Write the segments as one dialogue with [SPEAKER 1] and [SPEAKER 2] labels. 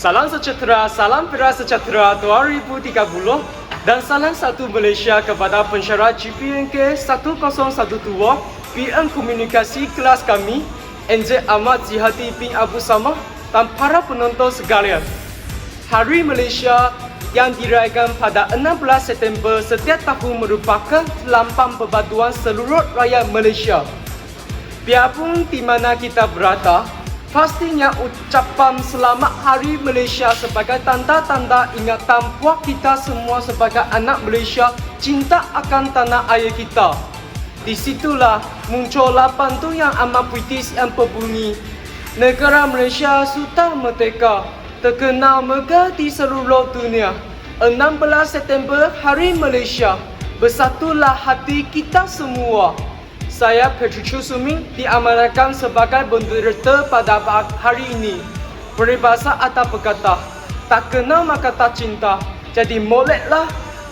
[SPEAKER 1] Salam sejahtera, salam Fira Sejahtera 2030 dan salam satu Malaysia kepada pensyarat GPNK 1012 PM Komunikasi kelas kami, Encik Ahmad Zihadi bin Abu Samah dan para penonton sekalian. Hari Malaysia yang dirayakan pada 16 September setiap tahun merupakan lambang persatuan seluruh rakyat Malaysia. Biarpun di mana kita berada, pastinya ucapan Selamat Hari Malaysia sebagai tanda-tanda ingatan buat kita semua sebagai anak Malaysia cinta akan tanah air kita. Di situlah muncullah pantun yang amat puitis yang berbunyi, negara Malaysia sudah merdeka, terkenal megah di seluruh dunia. 16 September Hari Malaysia, bersatulah hati kita semua. Saya Patrick Suming diamanahkan sebagai moderator pada hari ini. Peribahasa atau berkata, tak kenal maka tak cinta. Jadi moleklah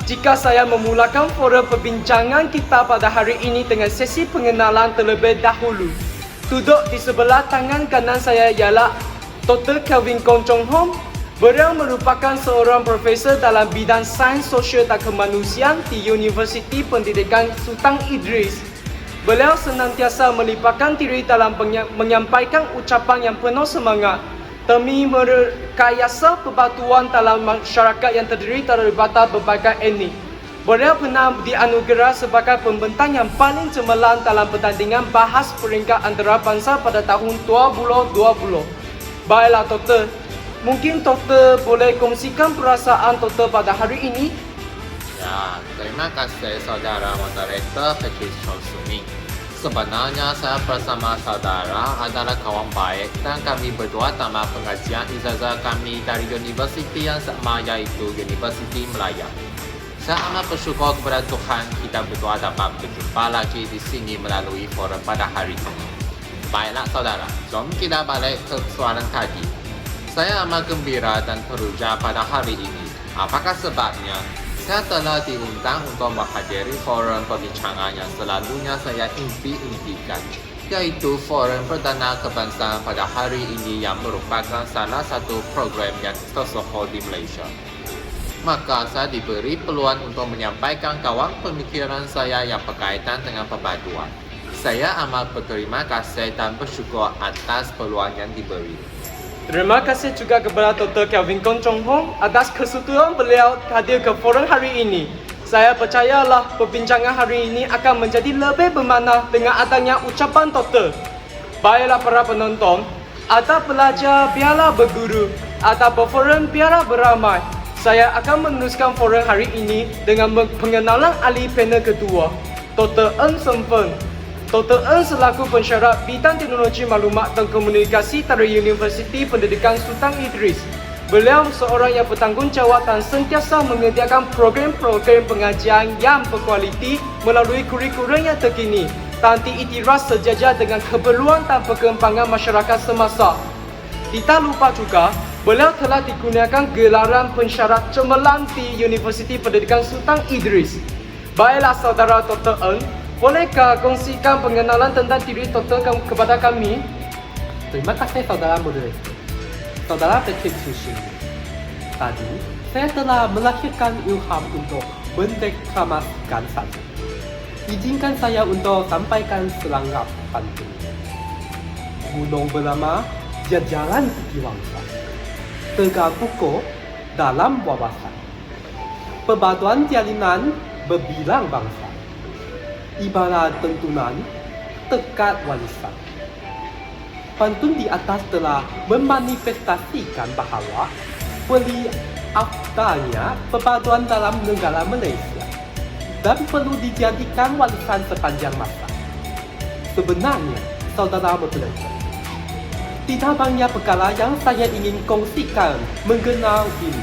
[SPEAKER 1] jika saya memulakan forum perbincangan kita pada hari ini dengan sesi pengenalan terlebih dahulu. Duduk di sebelah tangan kanan saya ialah Dr. Kelvin Kong Chong Hom. Beliau merupakan seorang profesor dalam bidang sains sosial dan kemanusiaan di Universiti Pendidikan Sultan Idris. Beliau senantiasa melibatkan diri dalam menyampaikan ucapan yang penuh semangat demi merekayasa persatuan dalam masyarakat yang terdiri daripada berbagai etnik. Beliau pernah dianugerah sebagai pembentang yang paling cemerlang dalam pertandingan bahas peringkat antarabangsa pada tahun 2020. Baiklah Doktor, mungkin Doktor boleh kongsikan perasaan Doktor pada hari ini?
[SPEAKER 2] Ya, terima kasih saudara moderator Patrick Suming. Sebenarnya saya bersama saudara adalah kawan baik dan kami berdua tamat pengajian ijazah kami dari universiti yang sama iaitu Universiti Melaya. Saya amat bersyukur kepada Tuhan kita berdua dapat berjumpa lagi di sini melalui forum pada hari ini. Baiklah saudara, jom kita balik ke soalan tadi. Saya amat gembira dan teruja pada hari ini. Apakah sebabnya? Saya telah diundang untuk menghadiri forum perbincangan yang selalunya saya impikan, yaitu forum perdana kebangsaan pada hari ini yang merupakan salah satu program yang tersohor di Malaysia. Maka saya diberi peluang untuk menyampaikan kawan pemikiran saya yang berkaitan dengan persatuan. Saya amat berterima kasih dan bersyukur atas peluang yang diberi.
[SPEAKER 1] Terima kasih juga kepada Dr. Kelvin Kong Chong Hom atas kesetujuan beliau hadir ke forum hari ini. Saya percayalah perbincangan hari ini akan menjadi lebih bermakna dengan adanya ucapan Doktor. Baiklah para penonton, atau pelajar biarlah berguru, atau berforum biarlah beramai. Saya akan meneruskan forum hari ini dengan pengenalan ahli panel kedua, Dr. Ng Seng Feng. Dr. Ng selaku pensyarat bidang teknologi maklumat dan komunikasi dari Universiti Pendidikan Sultan Idris. Beliau seorang yang bertanggungjawab dan sentiasa menyediakan program-program pengajian yang berkualiti melalui kurikulum yang terkini dan diiktiraf sejajar dengan keperluan dan perkembangan masyarakat semasa. Tidak lupa juga, beliau telah digunakan gelaran pensyarat cemerlang di Universiti Pendidikan Sultan Idris. Baiklah saudara Dr. Ng, bolehkah kongsikan pengenalan tentang diri Doktor kepada kami?
[SPEAKER 3] Terima kasih saudara moderator. Saudara Patrick Suming. Tadi, saya telah melahirkan ilham untuk mendeklamasikan saja. Izinkan saya untuk sampaikan selanggap pantun. Gunung bernama Jajaran Setiawangsa, tegak kukuh dalam wawasan. Persatuan jalinan berbilang bangsa, ibarat tentunan tekad warisan. Pantun di atas telah memanifestasikan bahawa afdalnya persatuan dalam negara Malaysia dan perlu dijadikan warisan sepanjang masa. Sebenarnya, saudara moderator, tidak banyak perkara yang saya ingin kongsikan mengenal ini.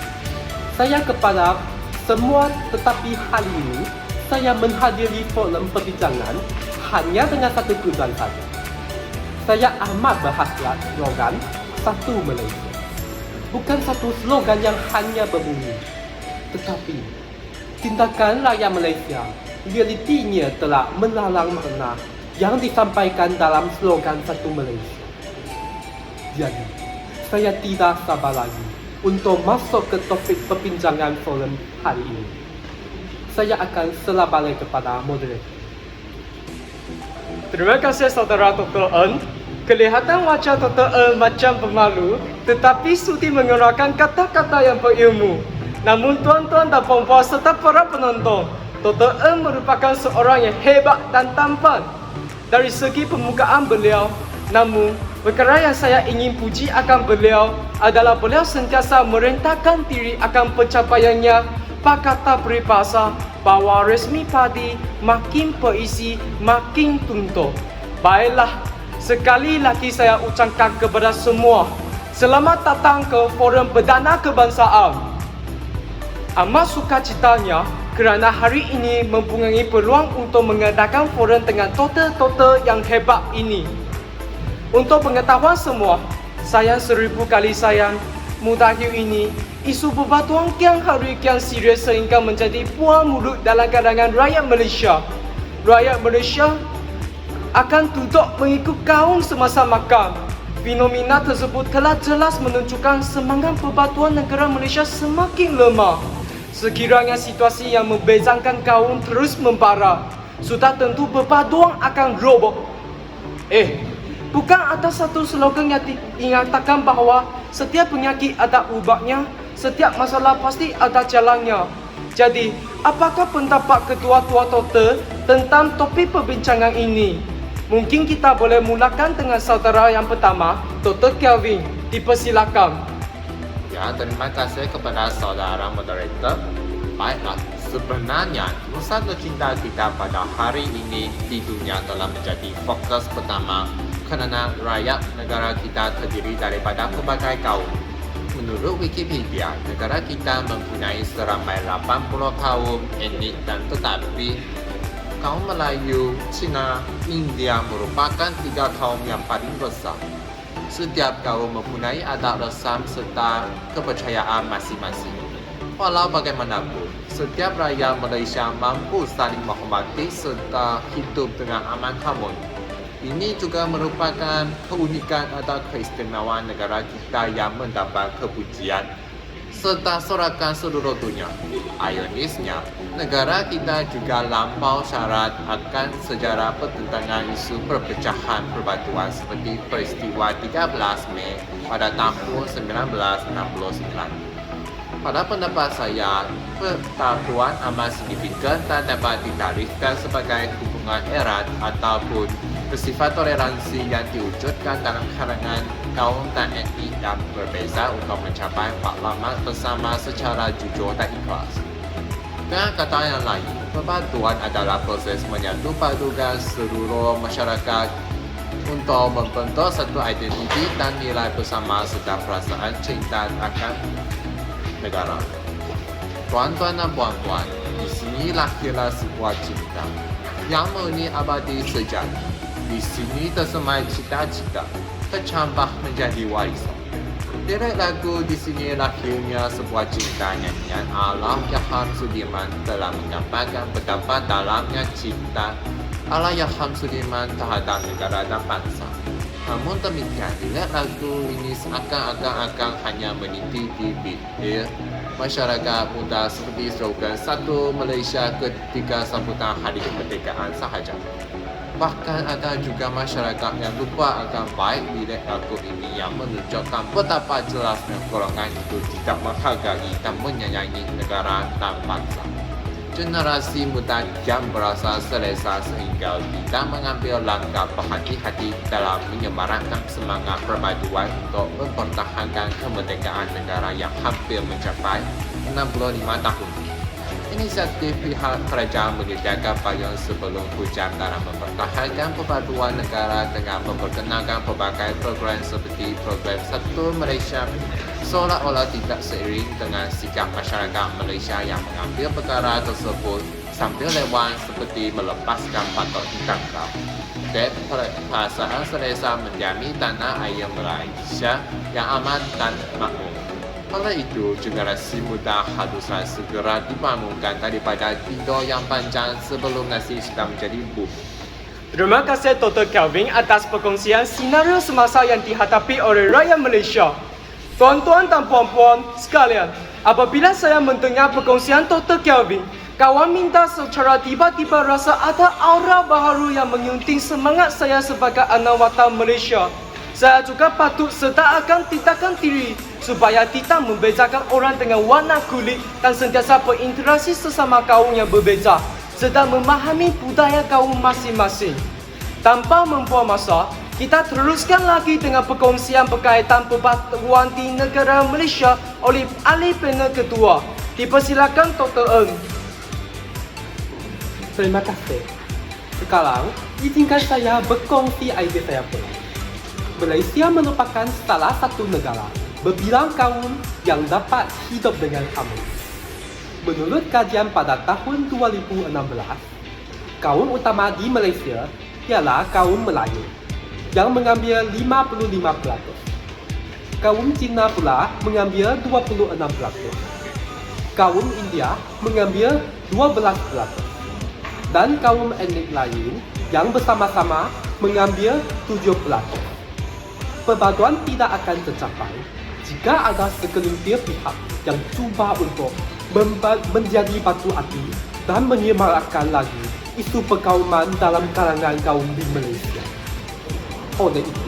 [SPEAKER 3] Saya kepada semua, tetapi hari ini saya menghadiri forum perbincangan hanya dengan satu tujuan saja. Saya amat berhasrat slogan Satu Malaysia. Bukan satu slogan yang hanya berbunyi, tetapi tindakan rakyat Malaysia realitinya telah melalang makna yang disampaikan dalam slogan Satu Malaysia. Jadi, saya tidak sabar lagi untuk masuk ke topik perbincangan forum hari ini. Saya akan serah balik kepada moderator.
[SPEAKER 1] Terima kasih saudara Dr. Eun. Kelihatan wajah Dr. Eun macam pemalu, tetapi sudi mengeluarkan kata-kata yang berilmu. Namun tuan-tuan dan puan-puan serta para penonton, Dr. Eun merupakan seorang yang hebat dan tampan dari segi permukaan beliau. Namun, perkara yang saya ingin puji akan beliau adalah beliau sentiasa merentahkan diri akan pencapaiannya. Pak kata peribahasa bahawa resmi padi makin berisi makin tuntur. Baiklah, sekali lagi saya ucapkan kepada semua, selamat datang ke Forum Perdana Kebangsaan. Amat sukacitanya kerana hari ini mempunyai peluang untuk mengadakan forum dengan total yang hebat ini. Untuk pengetahuan semua, saya 1000 kali sayang, mutakhir ini, isu perbatuan kian hari kian serius sehingga menjadi buah mulut dalam kalangan rakyat Malaysia. Rakyat Malaysia akan duduk mengikut gaung semasa makan. Fenomena tersebut telah jelas menunjukkan semangat perbatuan negara Malaysia semakin lemah. Sekiranya situasi yang membezangkan kaum terus membara, sudah tentu perbatuan akan roboh. Bukan ada satu slogan yang dinyatakan bahawa setiap penyakit ada ubatnya, setiap masalah pasti ada jalannya. Jadi, apakah pendapat ketua-tua total tentang topik perbincangan ini? Mungkin kita boleh mulakan dengan saudara yang pertama, Dr. Kelvin. Dipersilakan.
[SPEAKER 2] Ya, terima kasih kepada saudara moderator. Baiklah, sebenarnya Nusa Tercinta kita pada hari ini di dunia telah menjadi fokus pertama kerana rakyat negara kita terdiri daripada pelbagai kaum. Menurut Wikipedia, negara kita mempunyai seramai 80 kaum etnik dan tetapi kaum Melayu, Cina, India merupakan 3 kaum yang paling besar. Setiap kaum mempunyai adat resam serta kepercayaan masing-masing. Walau bagaimanapun, setiap rakyat Malaysia mampu saling menghormati serta hidup dengan aman harmoni. Ini juga merupakan keunikan atau keistimewaan negara kita yang mendapat kepujian serta sorakan seluruh dunia. Ironisnya, negara kita juga lampau syarat akan sejarah pertentangan isu perpecahan perbatuan seperti peristiwa 13 Mei pada tahun 1969. Pada pendapat saya, persatuan amat signifikan tak dapat ditarifkan sebagai hubungan erat ataupun bersifat toleransi yang diwujudkan dalam kalangan kaum dan etnik yang berbeza untuk mencapai matlamat bersama secara jujur dan ikhlas. Dengan kata yang lain, persatuan adalah proses menyatu padukan seluruh masyarakat untuk membentuk satu identiti dan nilai bersama serta perasaan cinta akan negara. Tuan-tuan dan puan-puan, di sini lahirlah sebuah cinta yang murni abadi sejati. Di sini tersemai cita-cita, tercampur menjadi warisan. Lirik lagu di sini lahirnya sebuah cinta nyanyian Allahyarham Sudirman telah menyampaikan pendapat dalamnya cinta Allahyarham Sudirman terhadap negara dan bangsa. Namun demikian, lirik lagu ini seakan-akan hanya meniti di bibir masyarakat muda seperti slogan Satu Malaysia ketika sambutan Hari Kemerdekaan sahaja. Bahkan ada juga masyarakat yang lupa akan baik lirik lagu ini yang menunjukkan betapa jelasnya golongan itu tidak menghargai dan menyayangi negara dan bangsa. Generasi muda yang berasa selesa sehingga tidak mengambil langkah berhati-hati dalam menyemarakkan semangat perpaduan untuk mempertahankan kemerdekaan negara yang hampir mencapai 65 tahun. Inisiatif pihak kerajaan menyediakan payung sebelum hujan dalam mempertahankan perpaduan negara dengan memperkenalkan pelbagai program seperti program Satu Malaysia seolah-olah tidak seiring dengan sikap masyarakat Malaysia yang mengambil perkara tersebut sambil lewat seperti melepaskan patok ditangkap. Dan perasaan selesa mendiami tanah air Malaysia yang aman dan makmur. Oleh itu, generasi muda haruslah segera dibangunkan daripada tidur yang panjang sebelum nasi sudah menjadi bubur.
[SPEAKER 1] Terima kasih Dr. Kelvin atas perkongsian senario semasa yang dihadapi oleh rakyat Malaysia. Tuan-tuan dan puan-puan sekalian, apabila saya mendengar perkongsian Dr. Kelvin, kawan minta secara tiba-tiba rasa ada aura baharu yang menyunting semangat saya sebagai anak wata Malaysia. Saya juga patut serta akan tindakan diri supaya tidak membezakan orang dengan warna kulit dan sentiasa berinteraksi sesama kaum yang berbeza serta memahami budaya kaum masing-masing. Tanpa membuang masa, kita teruskan lagi dengan perkongsian berkaitan pembatuan di negara Malaysia oleh ahli panel kedua. Dipersilakan Dr. Ng.
[SPEAKER 3] Terima kasih. Sekarang, izinkan saya berkongsi idea saya pula. Malaysia merupakan salah satu negara berbilang kaum yang dapat hidup dengan aman. Menurut kajian pada tahun 2016, kaum utama di Malaysia ialah kaum Melayu yang mengambil 55%. Kaum Cina pula mengambil 26%. Kaum India mengambil 12%. Dan kaum etnik lain yang bersama-sama mengambil 7%. Perpaduan tidak akan tercapai jika ada segelintir pihak yang cuba untuk menjadi batu api dan menyemarakkan lagi isu perkauman dalam kalangan kaum di Malaysia. Oleh itu,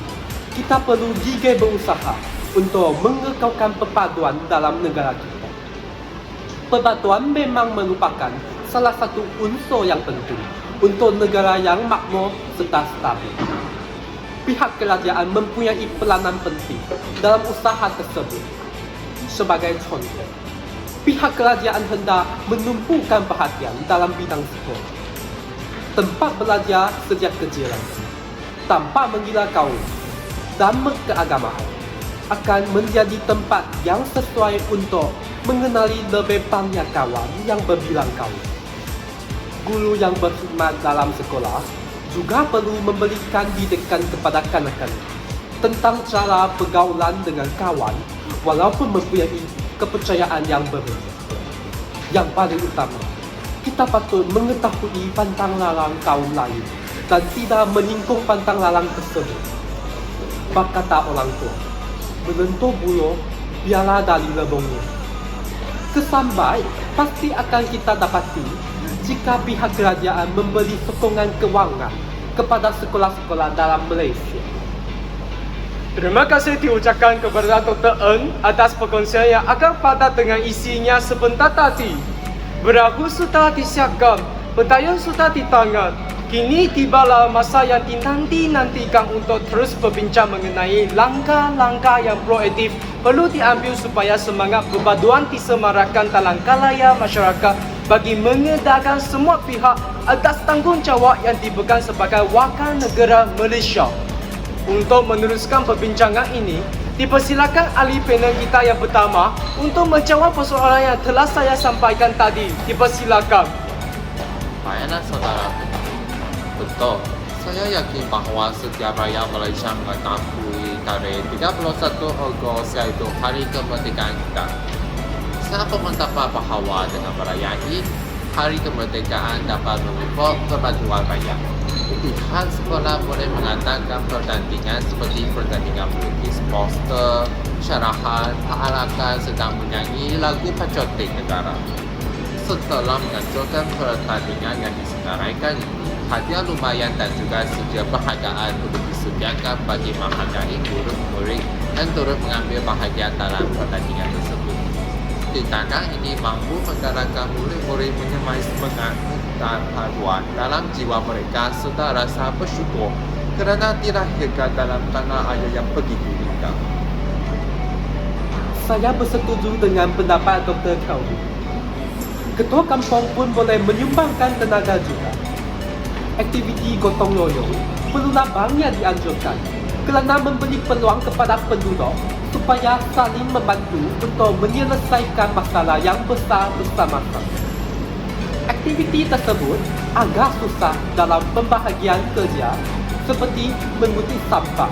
[SPEAKER 3] kita perlu gigih berusaha untuk mengekalkan perpaduan dalam negara kita. Perpaduan memang merupakan salah satu unsur yang penting untuk negara yang makmur serta stabil. Pihak kerajaan mempunyai peranan penting dalam usaha tersebut. Sebagai contoh, pihak kerajaan hendak menumpukan perhatian dalam bidang sekolah, tempat belajar sejak kecil tanpa menggila kaum dan keagamaan akan menjadi tempat yang sesuai untuk mengenali lebih banyak kawan yang berbilang kaum. Guru yang berkhidmat dalam sekolah juga perlu memberikan didikan kepada kanak-kanak tentang cara pergaulan dengan kawan walaupun mempunyai kepercayaan yang berbeza. Yang paling utama, kita patut mengetahui pantang larang kaum lain dan tidak menyinggung pantang larang tersebut. Berkata orang tua, menentu buluh biarlah dari lebongnya. Kesan baik pasti akan kita dapati jika pihak kerajaan memberi sokongan kewangan kepada sekolah-sekolah dalam Malaysia.
[SPEAKER 1] Terima kasih diucapkan kepada Dr. Ng atas perkongsian yang akan padat dengan isinya sebentar tadi. Berahu sudah disiapkan, petayan sudah di tangan. Kini tibalah masa yang dinanti-nantikan untuk terus berbincang mengenai langkah-langkah yang proaktif perlu diambil supaya semangat perpaduan disemarakkan dalam kalangan masyarakat bagi mengedarkan semua pihak atas tanggungjawab yang dipegang sebagai wakil negara Malaysia. Untuk meneruskan perbincangan ini, dipersilakan ahli panel kita yang pertama untuk menjawab persoalan yang telah saya sampaikan tadi. Dipersilakan.
[SPEAKER 2] Baiklah saudara. Betul. Saya yakin bahawa setiap rakyat Malaysia mengetahui tarikh 31 Ogos iaitu Hari Kemerdekaan kita. Saya pun mendapat bahawa dengan merayai Hari Kemerdekaan dapat memupuk perpaduan rakyat. Pihak sekolah boleh mengadakan pertandingan seperti pertandingan melukis poster, syarahan, peralakan sedang menyanyi lagu patriotik negara. Setelah menganjurkan pertandingan yang disenaraikan ini, hadiah lumayan dan juga sedia penghargaan untuk disediakan bagi menghargai guru-murid yang turut mengambil bahagian dalam pertandingan tersebut. Tindakan ini mampu menggerakkan murid-murid menyemai semangat dan haruan dalam jiwa mereka serta rasa bersyukur kerana dilahirkan dalam tanah air yang begitu indah.
[SPEAKER 3] Saya bersetuju dengan pendapat Dr. Kelvin. Ketua kampung pun boleh menyumbangkan tenaga juga. Aktiviti gotong royong perlulah banyak dianjurkan kerana memberi peluang kepada penduduk supaya saling membantu untuk menyelesaikan masalah yang besar bersama-sama. Aktiviti tersebut agak susah dalam pembahagian kerja seperti mengutip sampah,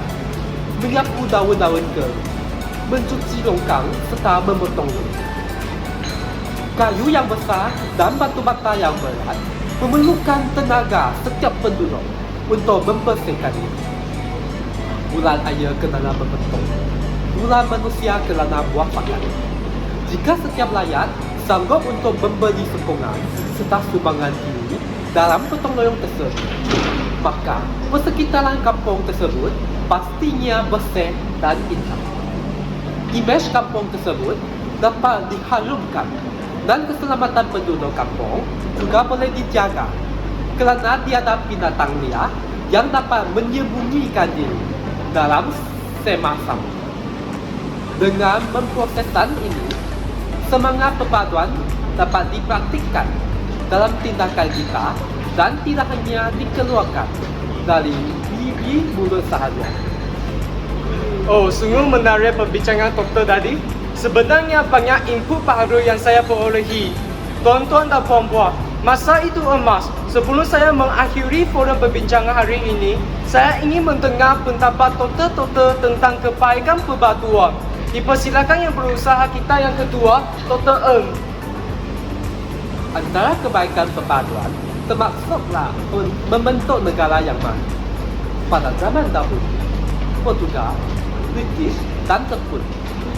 [SPEAKER 3] menyapu daun-daun kering, mencuci longkang serta memotong rumput. Kayu yang besar dan batu bata yang berat memerlukan tenaga setiap penduduk untuk membersihkannya. Bulan air kena berbetul. gula manusia kerana buah pakan. Jika setiap rakyat sanggup untuk memberi sokongan serta sumbangan ini dalam gotong royong tersebut, maka persekitaran kampung tersebut pastinya bersih dan indah. Imej kampung tersebut dapat diharumkan dan keselamatan penduduk kampung juga boleh dijaga kerana tiada binatang liar yang dapat menyembunyikan diri dalam semak samud. Dengan memproseskan ini, semangat perpaduan dapat dipraktikkan dalam tindakan kita dan tidak hanya dikeluarkan dari bibir mulut sahaja.
[SPEAKER 1] Oh, sungguh menarik perbincangan doktor tadi. Sebenarnya banyak input baru yang saya perolehi. Tuan-tuan dan puan-puan, masa itu emas. Sebelum saya mengakhiri forum perbincangan hari ini, saya ingin mendengar pendapat doktor-doktor tentang kebaikan perbatuan. Dipersilakan yang berusaha kita yang kedua, Dr. Ng.
[SPEAKER 3] Antara kebaikan perpaduan termaksudlah membentuk negara yang maju. Pada zaman dahulu, Portugal, British dan Jepun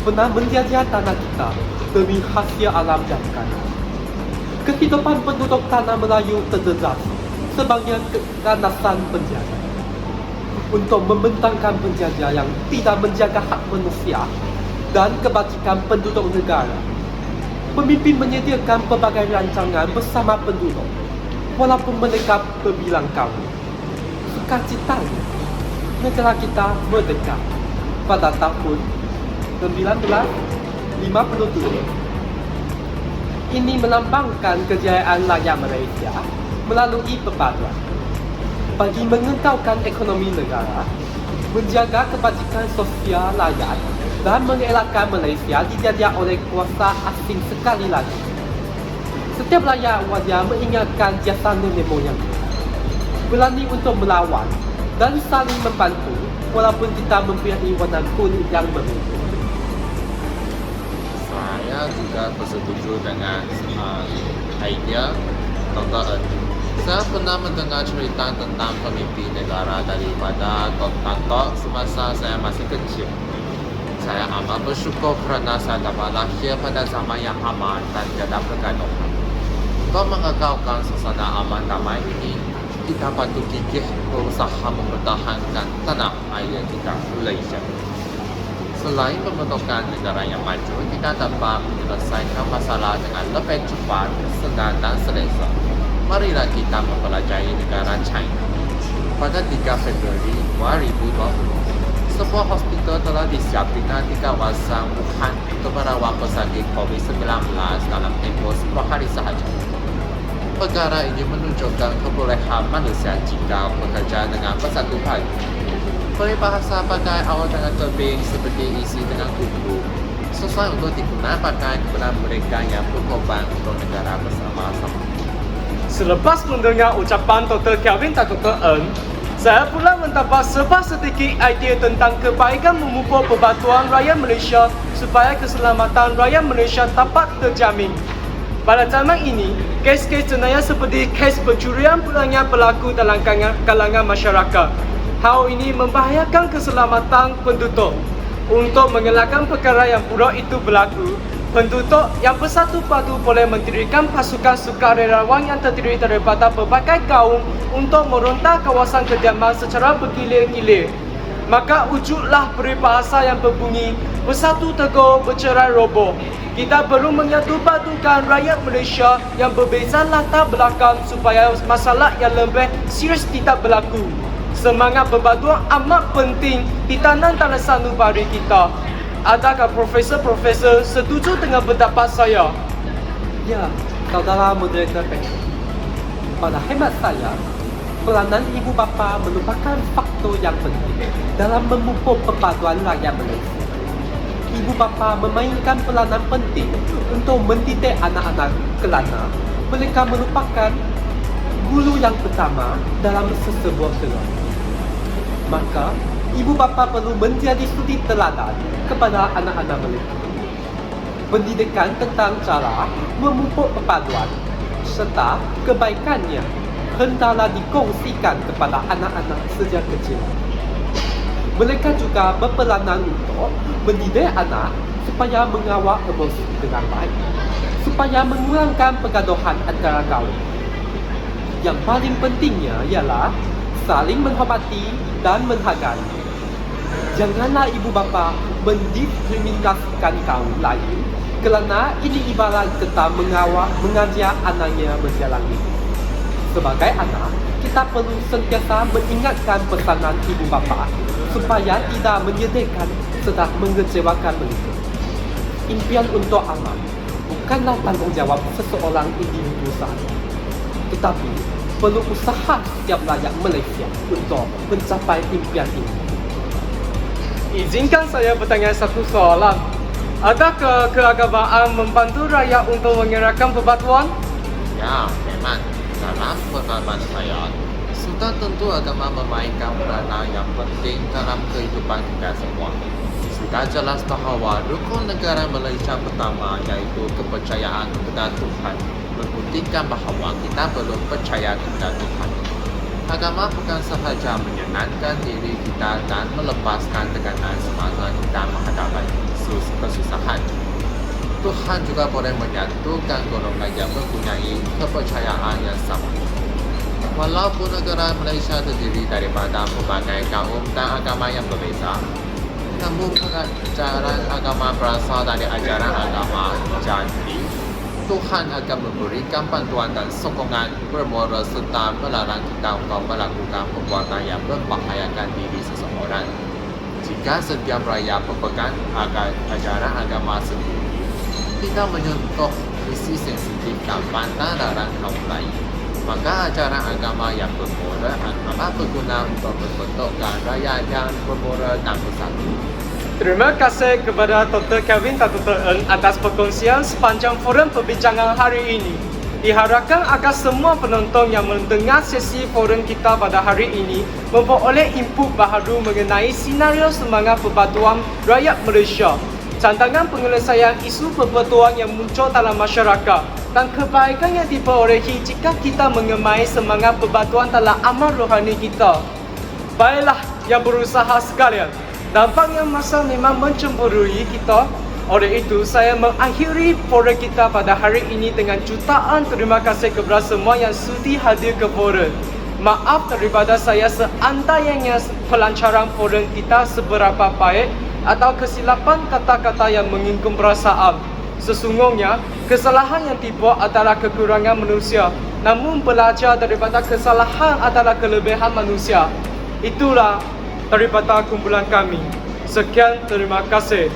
[SPEAKER 3] pernah menjajah tanah kita demi hasil alam yang kaya. Kehidupan penduduk tanah Melayu terjejas sebagai keganasan penjajah. Untuk membentangkan penjajah yang tidak menjaga hak manusia dan kebajikan penduduk negara, pemimpin menyediakan pelbagai rancangan bersama penduduk, walaupun mereka berbilang kaum. Sukacitanya, negara kita merdeka pada tahun 1957. Ini melambangkan kejayaan rakyat Malaysia melalui perpaduan. Bagi mengekalkan ekonomi negara, menjaga kebajikan sosial rakyat dan mengelakkan Malaysia dijajah oleh kuasa asing sekali lagi. Setiap rakyat wajar mengingatkan jasa nenek moyang, berani untuk melawan dan saling membantu walaupun kita mempunyai warna kulit yang berbeza.
[SPEAKER 2] Saya juga bersetuju dengan idea Dr. Ng. Saya pernah mendengar cerita tentang pemimpin negara daripada Dato' semasa saya masih kecil. Saya amat bersyukur kerana saya dapat lahir pada zaman yang aman dan tiada pergaduhan. Untuk mengekalkan suasana aman damai ini, kita patut gigih berusaha mempertahankan tanah air kita, Malaysia. Selain pembentukan negara yang maju, kita dapat menyelesaikan masalah dengan lebih cepat, senang dan selesa. Marilah kita mempelajari negara China. Pada 3 Februari 2020, sebuah hospital telah disiapkan di kawasan Wuhan untuk merawat pesakit COVID-19 dalam tempoh 10 hari sahaja. Perkara ini menunjukkan kebolehan manusia jika bekerja dengan bersatu padu. Peribahasa pakai awal dengan tebing seperti isi dengan kuku sesuai untuk digunakan pakai kepada mereka yang berkorban untuk negara bersama-sama.
[SPEAKER 1] Selepas mendengar ucapan Dr. Kelvin dan Dr. Ng, saya pula mendapat sedikit idea tentang kebaikan memupuk perbatuan rakyat Malaysia supaya keselamatan rakyat Malaysia dapat terjamin. Pada zaman ini, kes-kes jenayah seperti kes pencurian pulangnya berlaku dalam kalangan masyarakat. Hal ini membahayakan keselamatan penduduk. Untuk mengelakkan perkara yang buruk itu berlaku, penduduk yang bersatu padu boleh mendirikan pasukan sukarelawan yang terdiri daripada pelbagai kaum untuk meronta kawasan kediaman secara bergilir-gilir. Maka wujudlah peribahasa yang berbunyi, bersatu teguh, bercerai roboh. Kita perlu menyatupadukan rakyat Malaysia yang berbeza latar belakang supaya masalah yang lebih serius tidak berlaku. Semangat perpaduan amat penting ditanam dalam sanubari kita. Adakah profesor-profesor setuju dengan pendapat saya?
[SPEAKER 3] Ya, saudara moderator panel. Pada hemat saya, peranan ibu bapa merupakan faktor yang penting dalam memupuk perpaduan rakyat Malaysia. Ibu bapa memainkan peranan penting untuk mendidik anak-anak kerana mereka merupakan guru yang pertama dalam sesebuah keluarga. Maka, ibu bapa perlu menjadi suri teladan kepada anak-anak mereka. Pendidikan tentang cara memupuk perpaduan serta kebaikannya hendaklah dikongsikan kepada anak-anak sejak kecil. Mereka juga berperanan untuk mendidik anak supaya mengawal emosi dengan baik, supaya mengurangkan pergaduhan antara kaum. Yang paling pentingnya ialah saling menghormati dan menghargai. Janganlah ibu bapa mendiskriminasikan kaum lain kerana ini ibarat kita mengajar anaknya berjalan hidup. Sebagai anak, kita perlu sentiasa mengingatkan pesanan ibu bapa supaya tidak menyedihkan serta mengecewakan mereka. Impian untuk anak bukanlah tanggungjawab seseorang individu sahaja, tetapi perlu usaha setiap rakyat Malaysia untuk mencapai impian ini.
[SPEAKER 1] Izinkan saya bertanya satu soalan. Adakah keagamaan membantu rakyat untuk mengerahkan persatuan?
[SPEAKER 2] Ya, memang dalam pengalaman saya, sudah tentu agama memainkan peranan yang penting dalam kehidupan kita semua. Sudah jelas bahawa rukun negara Malaysia pertama iaitu kepercayaan kepada Tuhan membuktikan bahawa kita perlu percaya kepada Tuhan. Agama bukan sahaja menyenangkan diri kita dan melepaskan tekanan semasa kita menghadapi kesusahan. Tuhan juga boleh menyatukan golongan yang mempunyai kepercayaan yang sama. Walaupun negara Malaysia terdiri daripada pelbagai kaum dan agama yang berbeza, namun pengajaran agama berasal dari ajaran agama. Jadi, Tuhan akan memberikan bantuan dan sokongan bermoral serta melarang kita untuk melakukan perbuatan yang membahayakan diri seseorang. Jika setiap rakyat berpegang ajaran agama sendiri, tidak menyentuh visi sensitif dan pantang larang kaum lain, maka ajaran agama yang bermoral amat berguna untuk membentukkan rakyat yang bermoral dan bersatu.
[SPEAKER 1] Terima kasih kepada Dr. Kevin Dr. Ng atas perkongsian sepanjang forum perbincangan hari ini. Diharapkan agar semua penonton yang mendengar sesi forum kita pada hari ini memperoleh input baharu mengenai senario semangat persatuan rakyat Malaysia, tantangan penyelesaian isu persatuan yang muncul dalam masyarakat dan kebaikan yang diperolehi jika kita mengemai semangat persatuan dalam amal rohani kita. Baiklah yang berusaha sekalian, dampaknya masa memang mencemburui kita. Oleh itu, saya mengakhiri forum kita pada hari ini dengan jutaan terima kasih kepada semua yang sudi hadir ke forum. Maaf daripada saya seandainya pelancaran forum kita seberapa baik atau kesilapan kata-kata yang menyinggung perasaan. Sesungguhnya, kesalahan yang dibuat adalah kekurangan manusia. Namun belajar daripada kesalahan adalah kelebihan manusia. Itulah daripada kumpulan kami. Sekian, terima kasih.